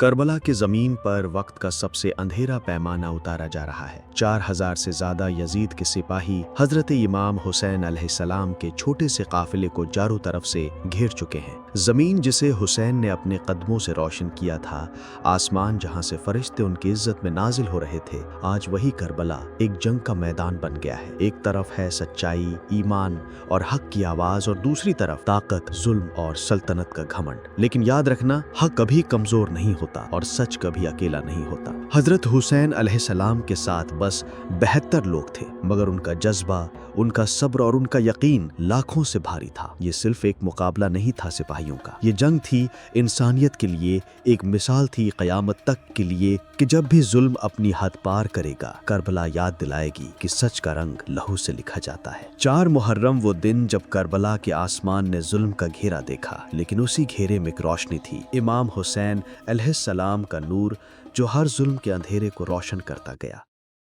کربلا کے زمین پر وقت کا سب سے اندھیرا پیمانہ اتارا جا رہا ہے۔ 4000 سے زیادہ یزید کے سپاہی حضرت امام حسین علیہ السلام کے چھوٹے سے قافلے کو چاروں طرف سے گھیر چکے ہیں۔ زمین جسے حسین نے اپنے قدموں سے روشن کیا تھا، آسمان جہاں سے فرشتے ان کی عزت میں نازل ہو رہے تھے، آج وہی کربلا ایک جنگ کا میدان بن گیا ہے۔ ایک طرف ہے سچائی، ایمان اور حق کی آواز، اور دوسری طرف طاقت، ظلم اور سلطنت کا گھمنڈ۔ لیکن یاد رکھنا، حق کبھی کمزور نہیں ہوتا اور سچ کبھی اکیلا نہیں ہوتا۔ حضرت حسین علیہ السلام کے ساتھ بس 72 لوگ تھے، مگر ان کا جذبہ، ان کا صبر اور ان کا یقین لاکھوں سے بھاری تھا۔ یہ صرف ایک مقابلہ نہیں تھا سپاہیوں کا، یہ جنگ تھی انسانیت کے لیے، ایک مثال تھی قیامت تک کے لیے کہ جب بھی ظلم اپنی حد پار کرے گا، کربلا یاد دلائے گی کہ سچ کا رنگ لہو سے لکھا جاتا ہے۔ 4 محرم وہ دن جب کربلا کے آسمان نے ظلم کا گھیرا دیکھا، لیکن اسی گھیرے میں ایک روشنی تھی، امام حسین علیہ السلام کا نور جو ہر ظلم کے اندھیرے کو روشن کرتا گیا۔